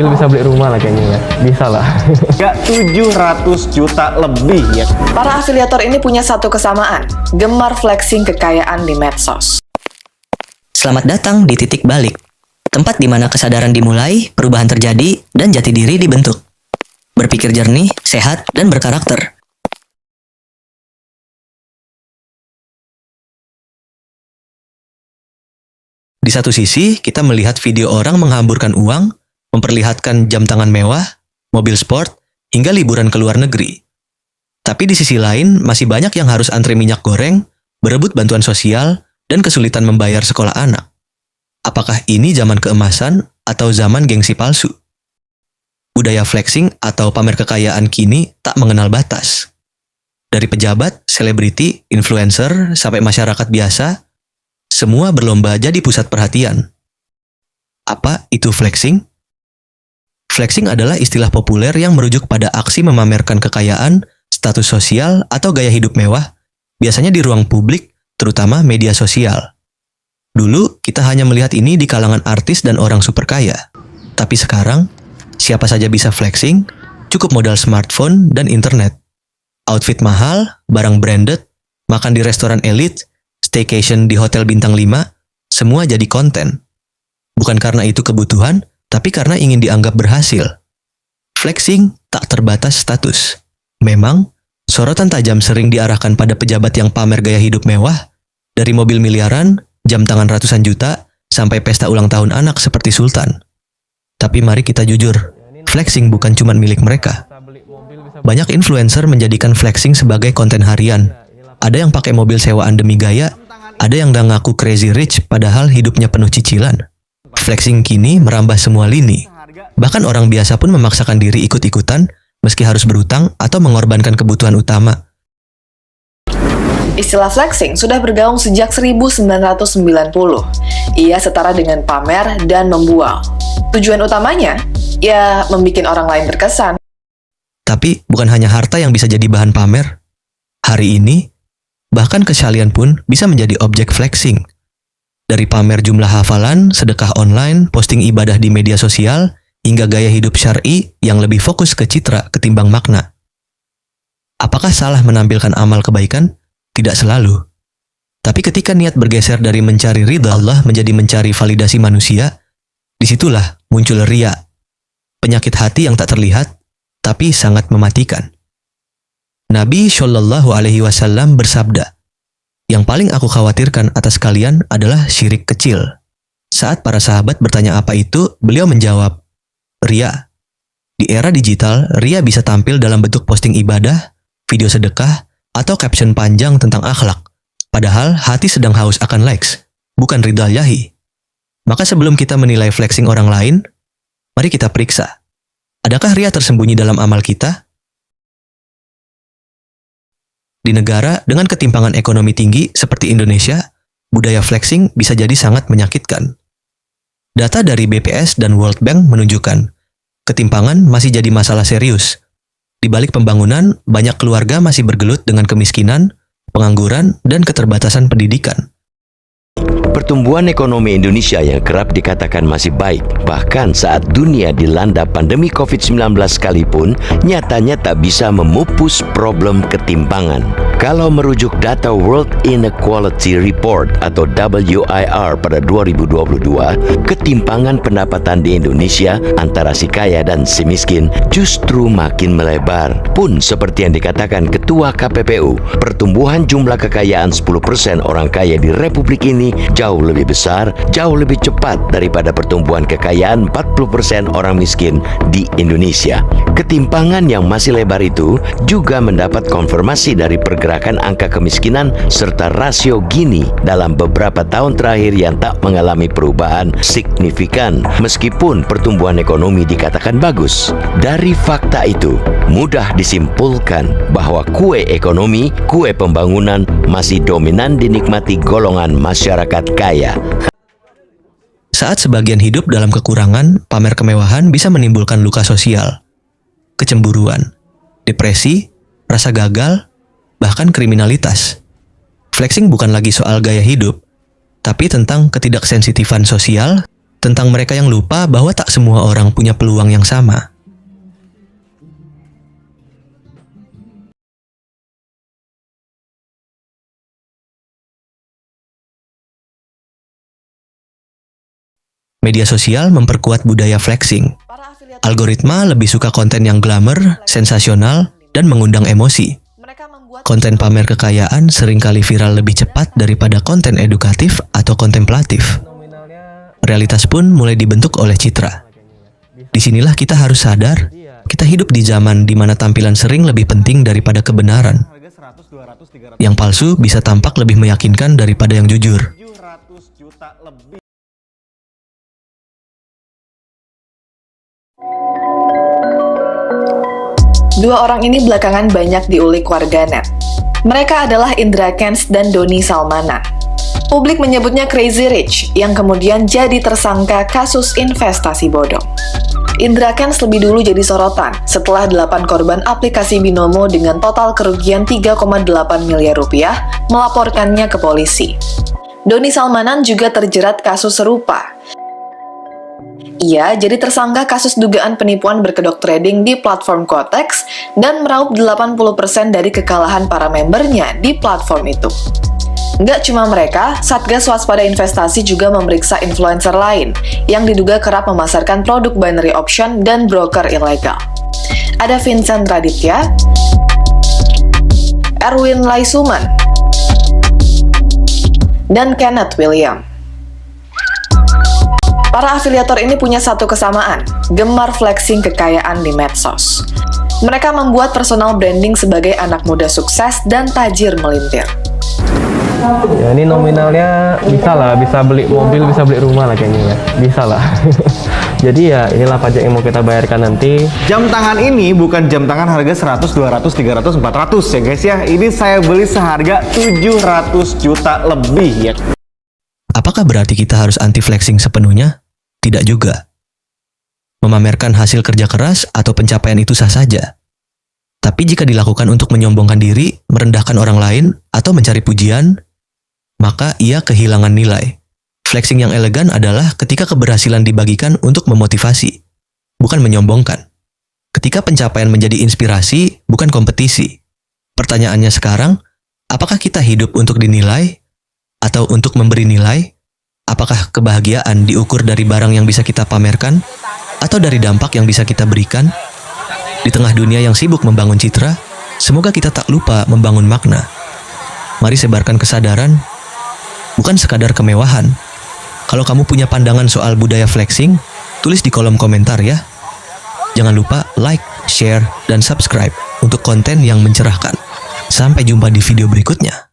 Bisa beli rumah lah kayaknya ya. Bisa lah. Ya 700 juta lebih ya. Para afiliator ini punya satu kesamaan, gemar flexing kekayaan di medsos. Selamat datang di Titik Balik, tempat di mana kesadaran dimulai, perubahan terjadi, dan jati diri dibentuk. Berpikir jernih, sehat, dan berkarakter. Di satu sisi, kita melihat video orang menghamburkan uang, memperlihatkan jam tangan mewah, mobil sport, hingga liburan ke luar negeri. Tapi di sisi lain, masih banyak yang harus antri minyak goreng, berebut bantuan sosial, dan kesulitan membayar sekolah anak. Apakah ini zaman keemasan atau zaman gengsi palsu? Budaya flexing atau pamer kekayaan kini tak mengenal batas. Dari pejabat, selebriti, influencer, sampai masyarakat biasa, semua berlomba jadi pusat perhatian. Apa itu flexing? Flexing adalah istilah populer yang merujuk pada aksi memamerkan kekayaan, status sosial, atau gaya hidup mewah, biasanya di ruang publik, terutama media sosial. Dulu, kita hanya melihat ini di kalangan artis dan orang super kaya. Tapi sekarang, siapa saja bisa flexing, cukup modal smartphone dan internet. Outfit mahal, barang branded, makan di restoran elit, staycation di hotel bintang 5, semua jadi konten. Bukan karena itu kebutuhan, tapi karena ingin dianggap berhasil. Flexing tak terbatas status. Memang, sorotan tajam sering diarahkan pada pejabat yang pamer gaya hidup mewah, dari mobil miliaran, jam tangan ratusan juta, sampai pesta ulang tahun anak seperti Sultan. Tapi mari kita jujur, flexing bukan cuma milik mereka. Banyak influencer menjadikan flexing sebagai konten harian. Ada yang pakai mobil sewaan demi gaya, ada yang udah ngaku crazy rich padahal hidupnya penuh cicilan. Flexing kini merambah semua lini. Bahkan orang biasa pun memaksakan diri ikut-ikutan meski harus berutang atau mengorbankan kebutuhan utama. Istilah flexing sudah bergaung sejak 1990. Ia setara dengan pamer dan membual. Tujuan utamanya, ya membuat orang lain terkesan. Tapi bukan hanya harta yang bisa jadi bahan pamer. Hari ini, bahkan keseharian pun bisa menjadi objek flexing. Dari pamer jumlah hafalan, sedekah online, posting ibadah di media sosial, hingga gaya hidup syar'i yang lebih fokus ke citra ketimbang makna. Apakah salah menampilkan amal kebaikan? Tidak selalu. Tapi ketika niat bergeser dari mencari ridha Allah menjadi mencari validasi manusia, disitulah muncul riya, penyakit hati yang tak terlihat, tapi sangat mematikan. Nabi Shallallahu Alaihi Wasallam bersabda, "Yang paling aku khawatirkan atas kalian adalah syirik kecil." Saat para sahabat bertanya apa itu, beliau menjawab, "Riya." Di era digital, riya bisa tampil dalam bentuk posting ibadah, video sedekah, atau caption panjang tentang akhlak. Padahal hati sedang haus akan likes, bukan ridha ilahi. Maka sebelum kita menilai flexing orang lain, mari kita periksa. Adakah riya tersembunyi dalam amal kita? Di negara dengan ketimpangan ekonomi tinggi seperti Indonesia, budaya flexing bisa jadi sangat menyakitkan. Data dari BPS dan World Bank menunjukkan, ketimpangan masih jadi masalah serius. Di balik pembangunan, banyak keluarga masih bergelut dengan kemiskinan, pengangguran, dan keterbatasan pendidikan. Pertumbuhan ekonomi Indonesia yang kerap dikatakan masih baik, bahkan saat dunia dilanda pandemi COVID-19 sekalipun, nyatanya tak bisa memupus problem ketimpangan. Kalau merujuk data World Inequality Report atau WIR pada 2022, ketimpangan pendapatan di Indonesia antara si kaya dan si miskin justru makin melebar. Pun seperti yang dikatakan Ketua KPPU, pertumbuhan jumlah kekayaan 10% orang kaya di Republik ini jauh lebih besar, jauh lebih cepat daripada pertumbuhan kekayaan 40% orang miskin di Indonesia. Ketimpangan yang masih lebar itu juga mendapat konfirmasi dari pergerakan angka kemiskinan serta rasio Gini dalam beberapa tahun terakhir yang tak mengalami perubahan signifikan meskipun pertumbuhan ekonomi dikatakan bagus. Dari fakta itu, mudah disimpulkan bahwa kue ekonomi, kue pembangunan masih dominan dinikmati golongan masyarakat kaya. Saat sebagian hidup dalam kekurangan, pamer kemewahan bisa menimbulkan luka sosial, kecemburuan, depresi, rasa gagal, bahkan kriminalitas. Flexing bukan lagi soal gaya hidup, tapi tentang ketidaksensitifan sosial, tentang mereka yang lupa bahwa tak semua orang punya peluang yang sama. Media sosial memperkuat budaya flexing. Para afiliator Algoritma lebih suka konten yang glamour, sensasional, dan mengundang emosi. mereka membuat Konten pamer kekayaan seringkali viral lebih cepat daripada konten edukatif atau kontemplatif. Realitas pun mulai dibentuk oleh citra. Disinilah kita harus sadar, kita hidup di zaman di mana tampilan sering lebih penting daripada kebenaran. Harga 100, 200, 300, Yang palsu bisa tampak lebih meyakinkan daripada yang jujur. 700 juta lebih. Dua orang ini belakangan banyak diulik warganet. Mereka adalah Indra Kents dan Doni Salmanan. Publik menyebutnya Crazy Rich, yang kemudian jadi tersangka kasus investasi bodong. Indra Kents lebih dulu jadi sorotan setelah 8 korban aplikasi Binomo dengan total kerugian 3,8 miliar rupiah melaporkannya ke polisi. Doni Salmanan juga terjerat kasus serupa. Ia jadi tersangka kasus dugaan penipuan berkedok trading di platform Quotex dan meraup 80% dari kekalahan para membernya di platform itu. Nggak cuma mereka, Satgas Waspada Investasi juga memeriksa influencer lain yang diduga kerap memasarkan produk binary option dan broker ilegal. Ada Vincent Raditya, Erwin Laisuman, dan Kenneth William. Para afiliator ini punya satu kesamaan, gemar flexing kekayaan di medsos. Mereka membuat personal branding sebagai anak muda sukses dan tajir melintir. Ya ini nominalnya bisa lah, bisa beli mobil, bisa beli rumah lah kayaknya ya. Bisa lah. Jadi ya inilah pajak yang mau kita bayarkan nanti. Jam tangan ini bukan jam tangan harga 100, 200, 300, 400 ya guys ya. Ini saya beli seharga 700 juta lebih ya. Apakah berarti kita harus anti flexing sepenuhnya? Tidak juga. Memamerkan hasil kerja keras atau pencapaian itu sah saja. Tapi jika dilakukan untuk menyombongkan diri, merendahkan orang lain, atau mencari pujian, maka ia kehilangan nilai. Flexing yang elegan adalah ketika keberhasilan dibagikan untuk memotivasi, bukan menyombongkan. Ketika pencapaian menjadi inspirasi, bukan kompetisi. Pertanyaannya sekarang, apakah kita hidup untuk dinilai, atau untuk memberi nilai? Apakah kebahagiaan diukur dari barang yang bisa kita pamerkan, atau dari dampak yang bisa kita berikan? Di tengah dunia yang sibuk membangun citra, semoga kita tak lupa membangun makna. Mari sebarkan kesadaran, bukan sekadar kemewahan. Kalau kamu punya pandangan soal budaya flexing, tulis di kolom komentar ya. Jangan lupa like, share, dan subscribe untuk konten yang mencerahkan. Sampai jumpa di video berikutnya.